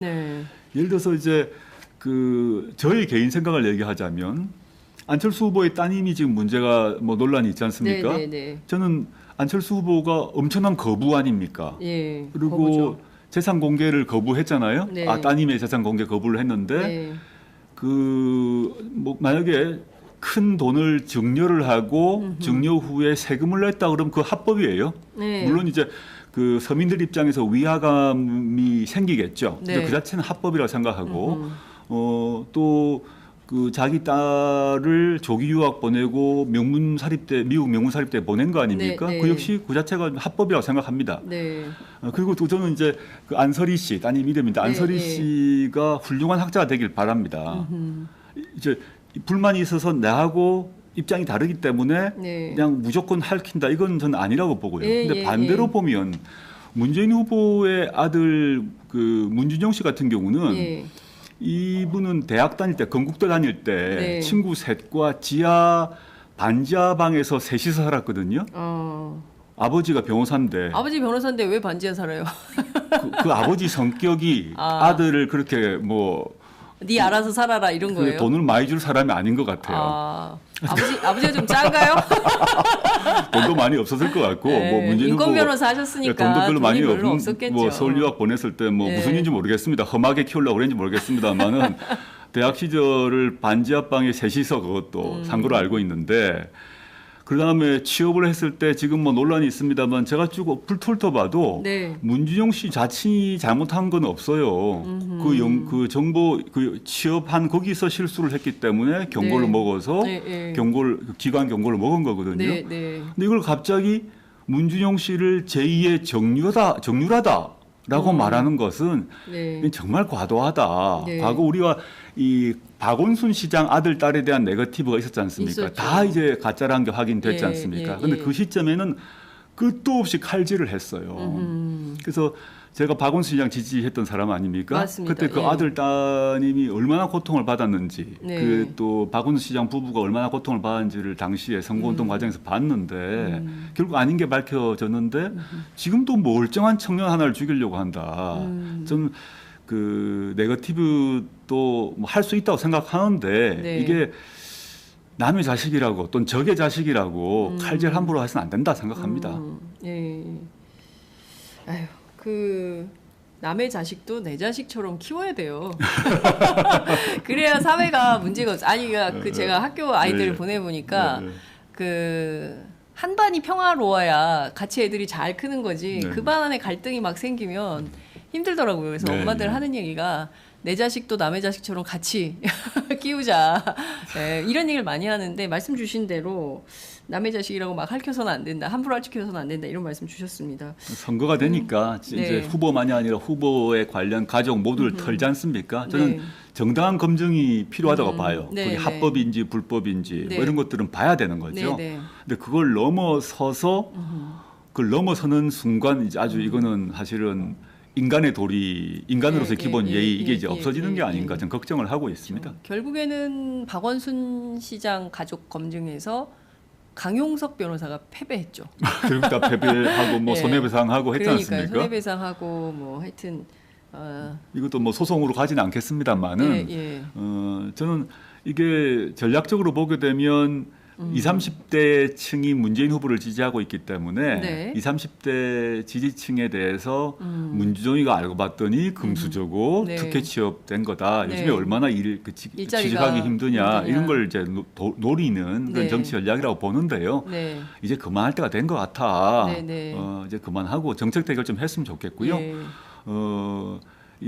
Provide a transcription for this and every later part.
네. 예를 들어서 이제 저희 개인 생각을 얘기하자면 안철수 후보의 따님이 지금 문제가 뭐 논란이 있지 않습니까? 네, 네, 네. 저는 안철수 후보가 엄청난 거부 아닙니까? 예. 그리고 거부죠. 재산 공개를 거부했잖아요. 네. 따님의 재산 공개 거부를 했는데 네. 뭐 만약에 큰 돈을 증여를 하고 증여 후에 세금을 냈다 그러면 그 합법이에요. 네. 물론 이제 서민들 입장에서 위화감이 생기겠죠. 네. 근데 그 자체는 합법이라고 생각하고 또 자기 딸을 조기 유학 보내고 미국 명문 사립대 보낸 거 아닙니까? 네, 네. 그 역시 그 자체가 합법이라고 생각합니다. 네. 그리고 또 저는 이제 안설희 씨 따님 이름인데 네, 안설희 네. 씨가 훌륭한 학자가 되길 바랍니다. 이제 불만이 있어서 나하고 입장이 다르기 때문에 네. 그냥 무조건 핥힌다 이건 저는 아니라고 보고요. 예, 근데 예, 반대로 예. 보면 문재인 후보의 아들 문준영 씨 같은 경우는 예. 이분은 대학 다닐 때 건국대 다닐 때 네. 친구 셋과 반지하 방에서 셋이서 살았거든요. 아버지가 변호사인데 아버지 변호사인데 왜 반지하 살아요? 그 아버지 성격이 아들을 그렇게 뭐 네 알아서 살아라 이런 거예요? 돈을 많이 줄 사람이 아닌 것 같아요. 아버지가 좀 짠가요? 돈도 많이 없었을 것 같고 네, 뭐 문재인 인권 후보가 변호사 하셨으니까 돈도 별로 많이 별로 없는 없었겠죠. 뭐 서울 유학 보냈을 때 뭐 네. 무슨 일인지 모르겠습니다. 험하게 키우려고 그랬는지 모르겠습니다만은 대학 시절을 반지하 방에 셋이서 그것도 산 걸로 알고 있는데 그 다음에 취업을 했을 때 지금 뭐 논란이 있습니다만 제가 쭉 훑어봐도 네. 문준영 씨 자신이 잘못한 건 없어요. 그 정보 취업한 거기서 실수를 했기 때문에 경고를 네. 먹어서 네, 네. 기관 경고를 먹은 거거든요. 네, 네. 근데 이걸 갑자기 문준영 씨를 제2의 정유라다라고 말하는 것은 네. 정말 과도하다. 네. 과거 우리가 이 박원순 시장 아들 딸에 대한 네거티브가 있었지 않습니까? 있었죠. 다 이제 가짜라는 게 확인됐지 예, 않습니까? 예, 근데 예. 그 시점에는 끝도 없이 칼질을 했어요. 그래서 제가 박원순 시장 지지했던 사람 아닙니까? 맞습니다. 그때 그 예. 아들 따님이 얼마나 고통을 받았는지, 네. 또 박원순 시장 부부가 얼마나 고통을 받았는지를 당시에 선거운동 과정에서 봤는데 결국 아닌 게 밝혀졌는데 지금도 멀쩡한 청년 하나를 죽이려고 한다. 저는 네거티브도 뭐 할 수 있다고 생각하는데 네. 이게 남의 자식이라고 또는 적의 자식이라고 칼질 함부로 해서는 안 된다 생각합니다. 예. 아유, 남의 자식도 내 자식처럼 키워야 돼요. 그래야 사회가 문제가 없어. 아니, 제가 학교 아이들을 네. 보내보니까 네. 한 반이 평화로워야 같이 애들이 잘 크는 거지. 네. 그 반 안에 갈등이 막 생기면 힘들더라고요. 그래서 네, 엄마들 네. 하는 얘기가 내 자식도 남의 자식처럼 같이 키우자. 네, 이런 얘기를 많이 하는데 말씀 주신 대로 남의 자식이라고 막 핥혀서는 안 된다. 함부로 핥혀서는 안 된다. 이런 말씀 주셨습니다. 선거가 되니까 이제 네. 후보만이 아니라 후보에 관련 가족 모두를 털지 않습니까? 저는 네. 정당한 검증이 필요하다고 봐요. 네, 그게 네. 합법인지 불법인지 네. 뭐 이런 것들은 봐야 되는 거죠. 네, 네. 근데 그걸 넘어서서 그걸 넘어서는 순간 이제 아주 이거는 사실은 인간의 도리, 인간으로서의 예, 기본 예, 예의 예, 이게 이제 예, 없어지는 예, 게 아닌가 예. 저는 걱정을 하고 있습니다. 결국에는 박원순 시장 가족 검증에서 강용석 변호사가 패배했죠. 결국 다 패배하고 뭐 네. 손해배상하고 했지 그러니까요. 않습니까? 손해배상하고 뭐 하여튼 이것도 뭐 소송으로 가지는 않겠습니다만은 예. 저는 이게 전략적으로 보게 되면 20, 30대 층이 문재인 후보를 지지하고 있기 때문에 네. 20, 30대 지지층에 대해서 문준영이가 알고 봤더니 금수저고 네. 특혜 취업된 거다. 네. 요즘에 얼마나 일자리가 취직하기 힘드냐 이런 걸 이제 노리는 그런 네. 정치 전략이라고 보는데요. 네. 이제 그만할 때가 된 것 같아. 네, 네. 이제 그만하고 정책 대결 좀 했으면 좋겠고요. 예.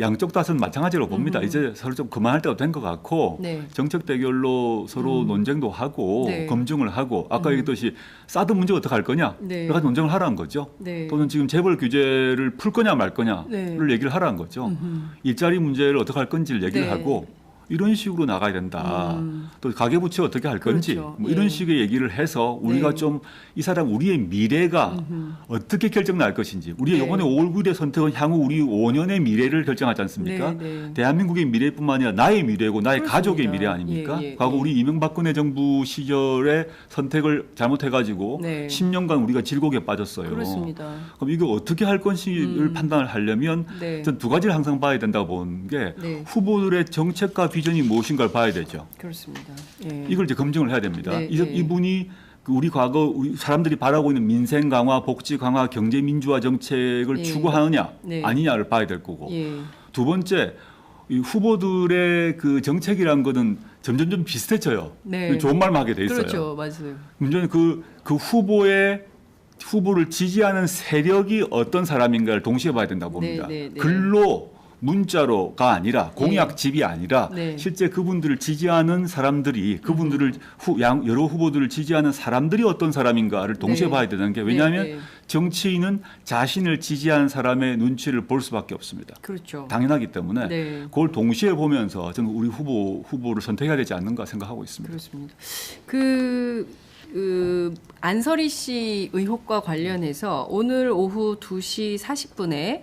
양쪽 탓은 마찬가지로 봅니다. 이제 서로 좀 그만할 때가 된 것 같고 네. 정책 대결로 서로 논쟁도 하고 네. 검증을 하고 아까 얘기했듯이 사드 문제 어떻게 할 거냐 네. 여러 가지 논쟁을 하라는 거죠. 네. 또는 지금 재벌 규제를 풀 거냐 말 거냐를 네. 얘기를 하라는 거죠. 일자리 문제를 어떻게 할 건지를 얘기를 네. 하고 이런 식으로 나가야 된다. 또 가계부채 어떻게 할 건지 그렇죠. 뭐 이런 예. 식의 얘기를 해서 우리가 네. 좀 이 사람 우리의 미래가 어떻게 결정날 것인지 우리의 네. 이번에 5월 9일의 선택은 향후 우리 5년의 미래를 결정하지 않습니까? 네, 네. 대한민국의 미래뿐만 아니라 나의 미래고 나의 그렇습니다. 가족의 미래 아닙니까? 예, 예, 과거 예. 우리 이명박근혜 정부 시절에 선택을 잘못해가지고 네. 10년간 우리가 질곡에 빠졌어요. 그렇습니다. 그럼 이거 어떻게 할 건지를 판단을 하려면 네. 전 두 가지를 항상 봐야 된다고 보는 게 네. 후보들의 정책과 비전이 무엇인가를 봐야 되죠. 그렇습니다. 예. 이걸 이제 검증을 해야 됩니다. 네, 이분이 그 우리 과거 우리 사람들이 바라고 있는 민생 강화, 복지 강화, 경제 민주화 정책을 예. 추구하느냐 네. 아니냐를 봐야 될 거고 예. 두 번째 이 후보들의 그 정책이란 거는 점점 비슷해져요. 네. 좋은 말만 하게 돼 있어요. 그렇죠. 맞아요. 문제는 그 후보를 지지하는 세력이 어떤 사람인가를 동시에 봐야 된다고 봅니다. 네, 네, 네. 글로 문자로가 아니라 공약집이 아니라 네. 실제 그분들을 지지하는 사람들이 그분들을 여러 후보들을 지지하는 사람들이 어떤 사람인가를 동시에 네. 봐야 되는 게 왜냐하면 네, 네. 정치인은 자신을 지지하는 사람의 눈치를 볼 수밖에 없습니다. 그렇죠. 당연하기 때문에 네. 그걸 동시에 보면서 저는 우리 후보를 선택해야 되지 않는가 생각하고 있습니다. 그렇습니다. 그 안설희 씨 의혹과 관련해서 오늘 오후 2시 40분에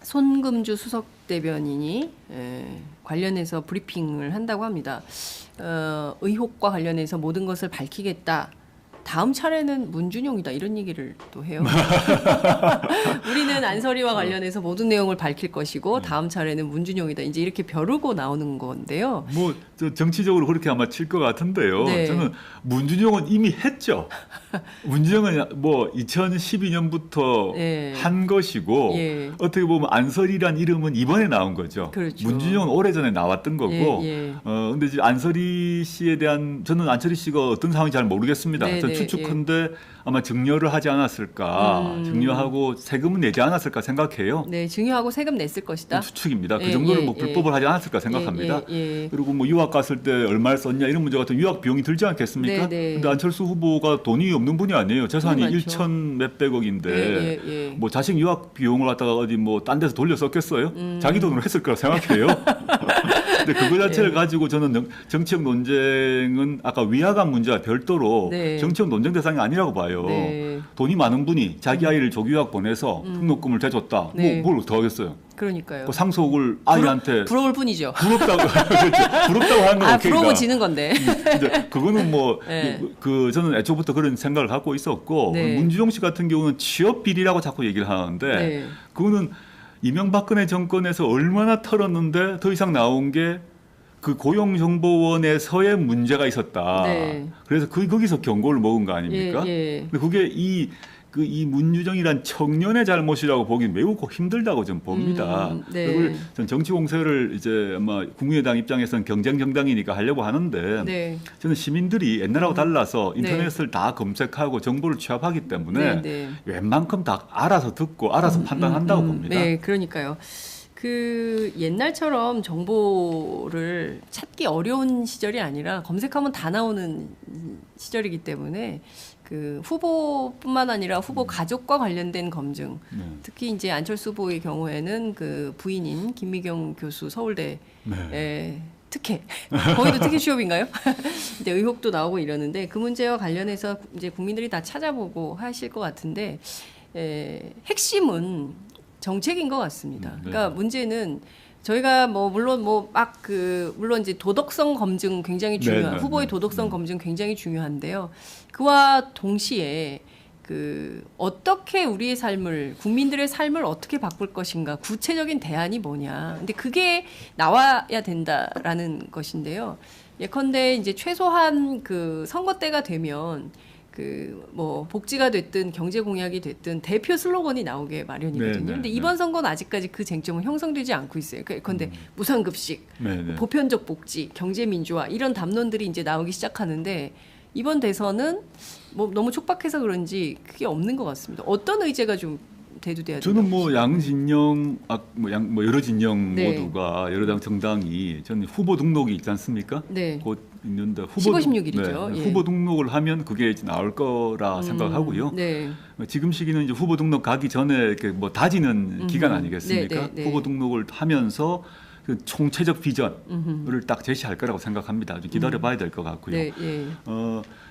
손금주 수석 대변인이 관련해서 브리핑을 한다고 합니다. 의혹과 관련해서 모든 것을 밝히겠다. 다음 차례는 문준용이다 이런 얘기를 또 해요. 우리는 안설이와 관련해서 모든 내용을 밝힐 것이고 다음 차례는 문준용이다. 이제 이렇게 벼르고 나오는 건데요. 뭐 정치적으로 그렇게 아마 칠 것 같은데요. 네. 저는 문준용은 이미 했죠. 문준용은 뭐 2012년부터 네. 한 것이고 예. 어떻게 보면 안설이란 이름은 이번에 나온 거죠. 그렇죠. 문준용은 오래전에 나왔던 거고. 예, 예. 근데 이제 안설이 씨에 대한 저는 안설이 씨가 어떤 상황인지 잘 모르겠습니다. 네, 저는 네, 추측컨대 아마 증여를 하지 않았을까, 증여하고 세금은 내지 않았을까 생각해요. 네, 증여하고 세금 냈을 것이다. 추측입니다. 그 예, 정도는 예, 뭐 예. 불법을 하지 않았을까 생각합니다. 예. 그리고 뭐 유학 갔을 때 얼마를 썼냐 이런 문제 같은 유학 비용이 들지 않겠습니까? 네, 네. 근데 안철수 후보가 돈이 없는 분이 아니에요. 재산이 돈이 많죠. 1천 몇백억인데 예. 뭐 자식 유학 비용을 갖다가 어디 뭐 딴 데서 돌려 썼겠어요? 자기 돈으로 했을 거라 생각해요. 근데 그거 자체를 예. 가지고 저는 정치적 논쟁은 아까 위화감 문제와 별도로 네. 정치적 논쟁 대상이 아니라고 봐요. 네. 돈이 많은 분이 자기 아이를 조기유학 보내서 등록금을 대줬다. 네. 뭐 뭘 더 하겠어요? 그러니까요. 그 상속을 아이한테 부러울 뿐이죠. 부럽다고 그렇죠. 부럽다고 하는 건 오케이가. 부러우면 지는 건데. 이제 그거는 뭐 네. 저는 애초부터 그런 생각을 갖고 있었고 네. 문주용 씨 같은 경우는 취업 비리라고 자꾸 얘기를 하는데 네. 그거는 이명박근혜 정권에서 얼마나 털었는데 더 이상 나온 게 그 고용정보원에서의 문제가 있었다. 네. 그래서 거기서 경고를 먹은 거 아닙니까? 예. 근데 그게 이 문유정이란 청년의 잘못이라고 보기 매우 힘들다고 좀 봅니다. 네. 그걸 전 정치 공세를 이제 아마 국민의당 입장에서는 경쟁 정당이니까 하려고 하는데 네. 저는 시민들이 옛날하고 달라서 인터넷을 다 검색하고 정보를 취합하기 때문에 네. 웬만큼 다 알아서 듣고 알아서 판단한다고 봅니다. 네, 그러니까요. 그 옛날처럼 정보를 찾기 어려운 시절이 아니라 검색하면 다 나오는 시절이기 때문에 그 후보뿐만 아니라 후보 가족과 관련된 검증, 네. 특히 이제 안철수 후보의 경우에는 그 부인인 김미경 교수 서울대 네. 특혜, 거기도 특혜 취업인가요? 이제 의혹도 나오고 이러는데 그 문제와 관련해서 이제 국민들이 다 찾아보고 하실 것 같은데 핵심은 정책인 것 같습니다. 네. 그러니까 문제는 저희가 뭐 물론 물론 이제 도덕성 검증 굉장히 중요한 후보의 도덕성 검증 굉장히 중요한데요. 그와 동시에 그 어떻게 우리의 삶을 국민들의 삶을 어떻게 바꿀 것인가 구체적인 대안이 뭐냐. 근데 그게 나와야 된다라는 것인데요. 예컨대 이제 최소한 그 선거 때가 되면 그 뭐 복지가 됐든 경제 공약이 됐든 대표 슬로건이 나오게 마련이거든요. 근데 이번 선거는 아직까지 그 쟁점은 형성되지 않고 있어요. 그런데 무상급식, 보편적 복지, 경제 민주화 이런 담론들이 이제 나오기 시작하는데 이번 대선은 뭐 너무 촉박해서 그런지 그게 없는 것 같습니다. 어떤 의제가 좀 대두돼야 되나요? 저는 뭐 양진영, 뭐 여러 진영 네. 모두가 여러 당 정당이 저는 후보 등록이 있지 않습니까? 네. 곧 있는데 15, 16일이죠. 네, 예. 후보 등록을 하면 그게 이제 나올 거라 생각하고요. 네. 지금 시기는 이제 후보 등록 가기 전에 이렇게 뭐 다지는 기간 아니겠습니까? 네. 후보 등록을 하면서 그 총체적 비전을 딱 제시할 거라고 생각합니다. 좀 기다려봐야 될 것 같고요. 네, 예.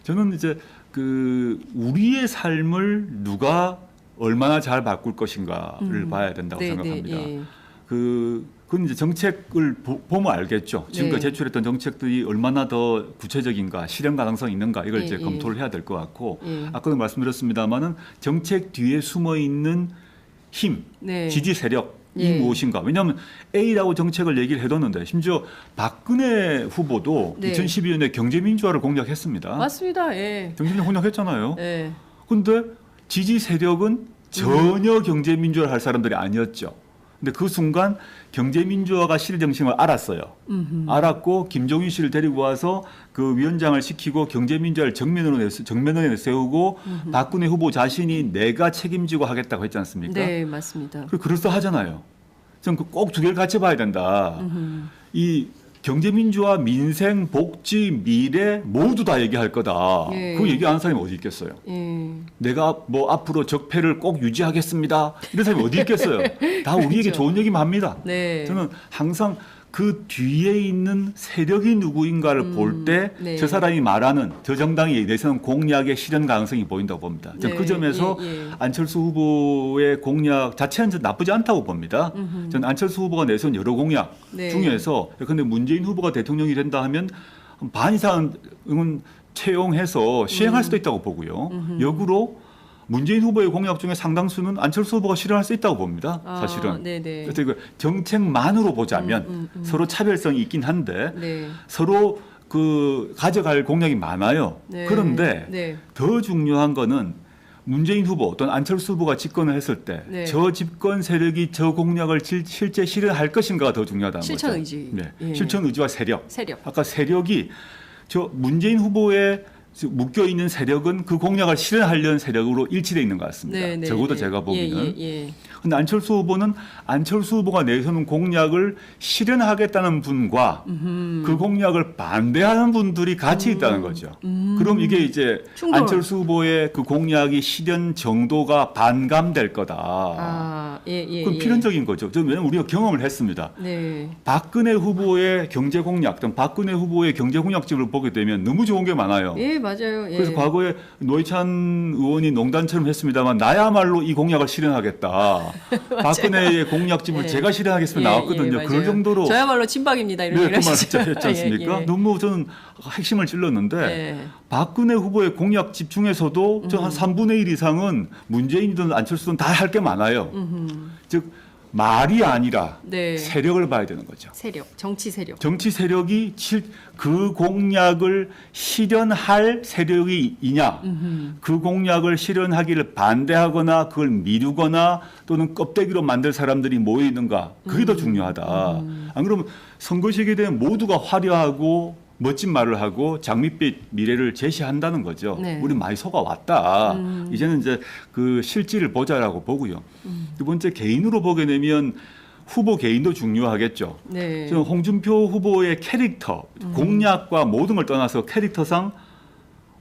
저는 이제 그 우리의 삶을 누가 얼마나 잘 바꿀 것인가를 봐야 된다고 네, 생각합니다. 네, 예. 그건 이제 정책을 보면 알겠죠. 지금까지 네. 제출했던 정책들이 얼마나 더 구체적인가, 실현 가능성이 있는가 이걸 예, 이제 예. 검토를 해야 될 것 같고, 예. 아까도 말씀드렸습니다만은 정책 뒤에 숨어 있는 힘, 네. 지지 세력이 예. 무엇인가. 왜냐하면 A라고 정책을 얘기를 해뒀는데 심지어 박근혜 후보도 네. 2012년에 경제민주화를 공약했습니다. 맞습니다. 예. 경제민주화 공약했잖아요. 예. 근데 지지 세력은 전혀 경제민주화를 할 사람들이 아니었죠. 근데 그 순간 경제민주화가 실정신을 알았어요. 알았고 김종인 씨를 데리고 와서 그 위원장을 시키고 경제민주화를 정면에 세우고 박근혜 후보 자신이 내가 책임지고 하겠다고 했지 않습니까? 네, 맞습니다. 그럴싸하잖아요. 저는 꼭 두 개를 같이 봐야 된다. 이 경제민주화, 민생, 복지, 미래 모두 다 얘기할 거다. 예. 그 얘기하는 사람이 어디 있겠어요? 예. 내가 뭐 앞으로 적폐를 꼭 유지하겠습니다. 이런 사람이 어디 있겠어요? 다 우리에게 그렇죠. 좋은 얘기만 합니다. 네. 저는 항상 그 뒤에 있는 세력이 누구인가를 볼 때 저 네. 사람이 말하는 저 정당이 내세운 공약의 실현 가능성이 보인다고 봅니다. 저는 네. 그 점에서 예, 예. 안철수 후보의 공약 자체는 나쁘지 않다고 봅니다. 저는 안철수 후보가 내세운 여러 공약 네. 중에서 근데 문재인 후보가 대통령이 된다 하면 반 이상은 채용해서 시행할 수도 있다고 보고요. 역으로 문재인 후보의 공약 중에 상당수는 안철수 후보가 실현할 수 있다고 봅니다. 사실은. 네네. 그래서 이거 정책만으로 보자면 서로 차별성이 있긴 한데 네. 서로 그 가져갈 공약이 많아요. 네. 그런데 네. 더 중요한 거는 문재인 후보 또는 안철수 후보가 집권을 했을 때 저 네. 집권 세력이 저 공약을 실제 실현할 것인가가 더 중요하다는 실천 거죠. 의지. 네. 예. 실천 의지와 세력. 세력. 아까 세력이 저 문재인 후보의 묶여 있는 세력은 그 공약을 실현하려는 세력으로 일치되어 있는 것 같습니다. 네, 네, 적어도 네. 제가 보기에는. 예. 근데 안철수 후보는 안철수 후보가 내세우는 공약을 실현하겠다는 분과 그 공약을 반대하는 분들이 같이 있다는 거죠. 그럼 이게 이제 충돌. 안철수 후보의 그 공약이 실현 정도가 반감될 거다. 그건 예. 필연적인 거죠. 왜냐하면 우리가 경험을 했습니다. 네. 박근혜 후보의 경제 공약 등 박근혜 후보의 경제 공약집을 보게 되면 너무 좋은 게 많아요. 예, 맞아요. 예. 그래서 과거에 노회찬 의원이 농단처럼 했습니다만 나야말로 이 공약을 실현하겠다. 박근혜의 공약집을 예. 제가 실현하겠습니다. 나왔거든요. 맞아요. 그럴 정도로 저야말로 친박입니다. 이런 네, 얘기를 그 말 하시죠. 했지 않습니까? 예. 너무 저는 핵심을 찔렀는데 예. 박근혜 후보의 공약집 중에서도 저 한 3분의 1 이상은 문재인이든 안철수든 다 할 게 많아요. 즉 말이 아니라 네. 세력을 봐야 되는 거죠. 세력, 정치 세력. 정치 세력이 그 공약을 실현할 세력이 있냐, 그 공약을 실현하기를 반대하거나 그걸 미루거나 또는 껍데기로 만들 사람들이 모여 있는가, 그게 더 중요하다. 안 그러면 선거 시기에 되면 모두가 화려하고 멋진 말을 하고 장밋빛 미래를 제시한다는 거죠. 네. 우리 많이 속아왔다. 이제는 이제 그 실질을 보자라고 보고요. 두 번째 개인으로 보게 되면 후보 개인도 중요하겠죠. 네. 저는 홍준표 후보의 캐릭터, 공약과 모든 걸 떠나서 캐릭터상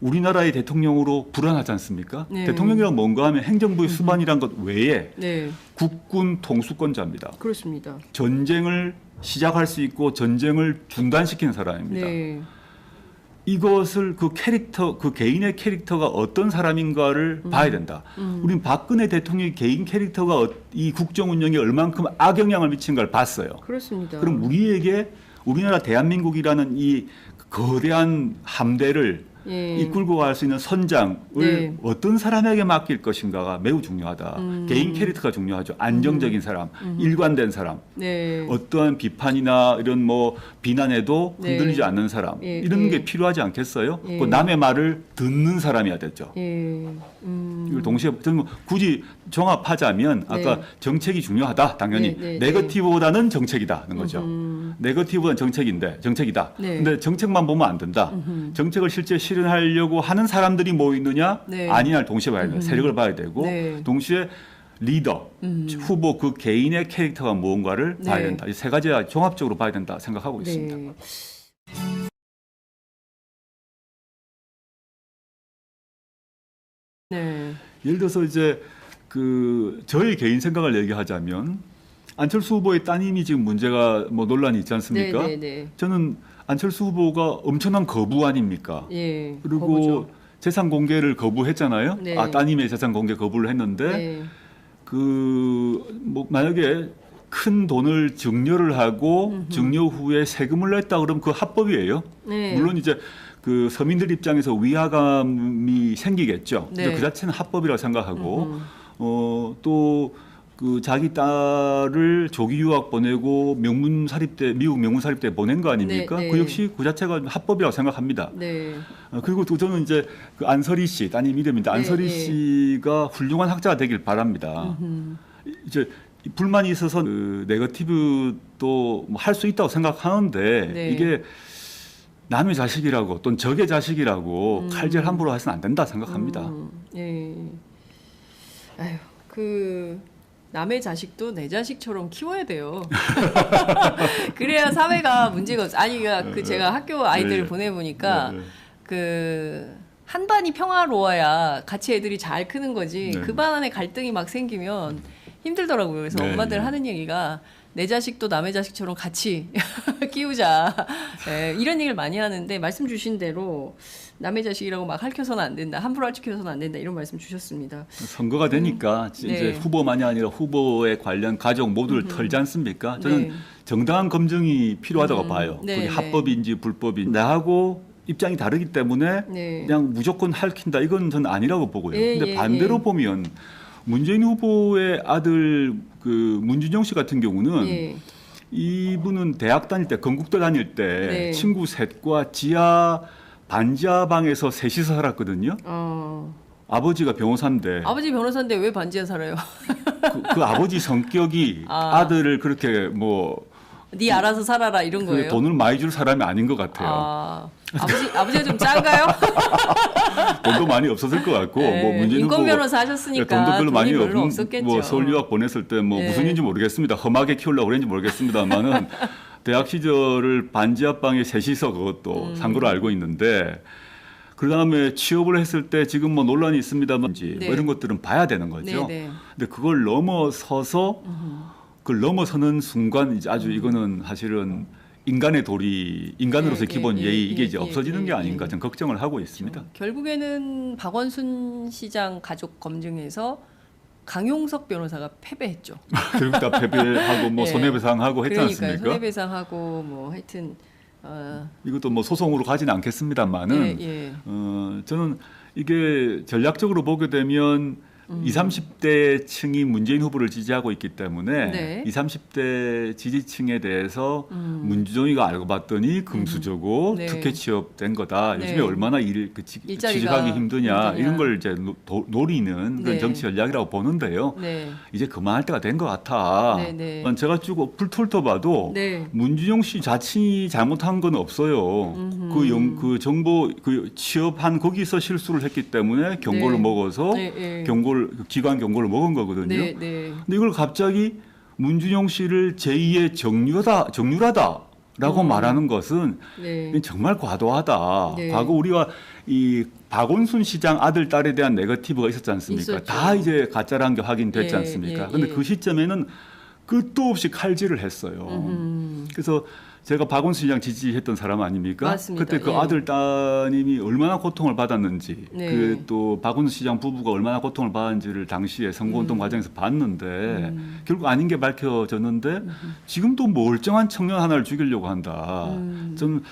우리나라의 대통령으로 불안하지 않습니까? 네. 대통령이란 뭔가 하면 행정부의 수반이란 것 외에 네. 국군 통수권자입니다. 그렇습니다. 전쟁을 시작할 수 있고 전쟁을 중단시키는 사람입니다. 네. 이것을 그 캐릭터, 그 개인의 캐릭터가 어떤 사람인가를 봐야 된다. 우린 박근혜 대통령의 개인 캐릭터가 이 국정 운영에 얼만큼 악영향을 미친 걸 봤어요. 그렇습니다. 그럼 우리에게 우리나라 대한민국이라는 이 거대한 함대를 예. 이끌고 갈 수 있는 선장을 네. 어떤 사람에게 맡길 것인가가 매우 중요하다. 개인 캐릭터가 중요하죠. 안정적인 사람, 일관된 사람, 네. 어떠한 비판이나 이런 뭐 비난에도 네. 흔들리지 않는 사람, 예, 이런 예. 게 필요하지 않겠어요? 예. 그 남의 말을 듣는 사람이어야 되죠. 예. 이걸 동시에 저는 뭐 굳이 종합하자면 아까 네. 정책이 중요하다. 당연히 네, 네, 네거티브보다는 정책이다는 거죠. 네거티브는 정책이다. 네. 근데 정책만 보면 안 된다. 정책을 실제 실현하려고 하는 사람들이 뭐 있느냐 네. 아니냐를 동시에 봐야 돼요. 세력을 봐야 되고 네. 동시에 리더, 후보 그 개인의 캐릭터가 무언가를 네. 봐야 된다. 이 세 가지 종합적으로 봐야 된다 생각하고 있습니다. 네. 네. 예를 들어서 이제 그 저의 개인 생각을 얘기하자면 안철수 후보의 따님이 지금 문제가 뭐 논란이 있지 않습니까? 네네네. 저는 안철수 후보가 엄청난 거부 아닙니까? 예. 그리고 거부죠. 재산 공개를 거부했잖아요. 네. 따님의 재산 공개 거부를 했는데 네. 뭐 만약에 큰 돈을 증여를 하고 증여 후에 세금을 냈다 그러면 그 합법이에요. 네. 물론 이제 그 서민들 입장에서 위화감이 생기겠죠. 네. 근데 그 자체는 합법이라고 생각하고 또 그 자기 딸을 조기 유학 보내고 미국 명문 사립대 보낸 거 아닙니까? 네, 네. 그 역시 그 자체가 합법이라고 생각합니다. 네. 그리고 또 저는 이제 그 안설희 씨 따님 이름인데 안설희 네. 씨가 훌륭한 학자가 되길 바랍니다. 이제 불만이 있어서 그 네거티브도 뭐 할 수 있다고 생각하는데 네. 이게 남의 자식이라고 또는 적의 자식이라고 칼질 함부로 해서는 안 된다 생각합니다. 예. 아유, 남의 자식도 내 자식처럼 키워야 돼요. 그래야 사회가 문제가 없어. 아니, 제가 학교 아이들을 네. 보내보니까 네. 한 반이 평화로워야 같이 애들이 잘 크는 거지. 네. 그 반 안에 갈등이 막 생기면 힘들더라고요. 그래서 네, 엄마들 네. 하는 얘기가 내 자식도 남의 자식처럼 같이 키우자. 예, 이런 얘기를 많이 하는데 말씀 주신 대로 남의 자식이라고 막 핥혀서는 안 된다. 함부로 핥혀서는 안 된다. 이런 말씀 주셨습니다. 선거가 되니까 이제 네. 후보만이 아니라 후보에 관련 가족 모두를 털지 않습니까? 저는 네. 정당한 검증이 필요하다고 봐요. 네, 그게 네. 합법인지 불법인지 나하고 입장이 다르기 때문에 네. 그냥 무조건 핥힌다 이건 저는 아니라고 보고요. 예, 근데 예, 반대로 예. 보면 문재인 후보의 아들 그 문준영 씨 같은 경우는 예. 이분은 대학 다닐 때 건국대 다닐 때 네. 친구 셋과 반지하 방에서 셋이서 살았거든요. 아버지가 변호사인데 아버지 변호사인데 왜 반지하 살아요? 그 아버지 성격이 아들을 그렇게 뭐 네 알아서 살아라 이런 그 거예요? 돈을 많이 줄 사람이 아닌 것 같아요. 아버지가 좀 짠가요? 돈도 많이 없었을 것 같고 네, 뭐 문재인 인권 후보 변호사 하셨으니까 돈도 별로 많이 돈이 별로 없는 없었겠죠. 뭐 서울 유학 보냈을 때 뭐 네. 무슨 일인지 모르겠습니다. 험하게 키우려고 그랬는지 모르겠습니다만은 대학 시절을 반지하 방에 셋이서 그것도 산 걸로 알고 있는데 그 다음에 취업을 했을 때 지금 뭐 논란이 있습니다만 네. 뭐 이런 것들은 봐야 되는 거죠. 네, 네. 근데 그걸 넘어서서 그걸 넘어서는 순간 이제 아주 이거는 사실은 인간의 도리, 인간으로서의 예, 기본 예, 예의 예, 이게 예, 이제 예, 없어지는 예, 게 아닌가 예. 저는 걱정을 하고 있습니다. 결국에는 박원순 시장 가족 검증에서 강용석 변호사가 패배했죠. 결국 다 패배하고 뭐 예. 손해배상하고 했지 그러니까요. 않습니까? 손해배상하고 뭐 하여튼 이것도 뭐 소송으로 가지는 않겠습니다만은 예. 저는 이게 전략적으로 보게 되면 20, 30대 층이 문재인 후보를 지지하고 있기 때문에 네. 20, 30대 지지층에 대해서 문준영이가 알고 봤더니 금수저고 네. 특혜 취업된 거다. 네. 요즘에 얼마나 일자리가 취직하기 힘드냐 이런 걸 이제 노리는 그런 네. 정치 전략이라고 보는데요. 네. 이제 그만할 때가 된 것 같아. 네, 네. 제가 쭉 훑어봐도 네. 문준영 씨 자신이 잘못한 건 없어요. 그 정보 취업한 거기서 실수를 했기 때문에 경고를 네. 먹어서 네, 네. 기관 경고를 먹은 거거든요. 네. 근데 이걸 갑자기 문준영 씨를 제2의 정유라다라고 말하는 것은 네. 정말 과도하다. 네. 과거 우리가 이 박원순 시장 아들 딸에 대한 네거티브가 있었지 않습니까? 있었죠. 다 이제 가짜라는 게 확인됐지 예, 않습니까? 예, 근데 예. 그 시점에는 끝도 없이 칼질을 했어요. 그래서 제가 박원순 시장 지지했던 사람 아닙니까? 맞습니다. 그때 그 예. 아들 따님이 얼마나 고통을 받았는지, 네. 그 또 박원순 시장 부부가 얼마나 고통을 받았는지를 당시에 선거운동 과정에서 봤는데 결국 아닌 게 밝혀졌는데 지금도 멀쩡한 청년 하나를 죽이려고 한다. 좀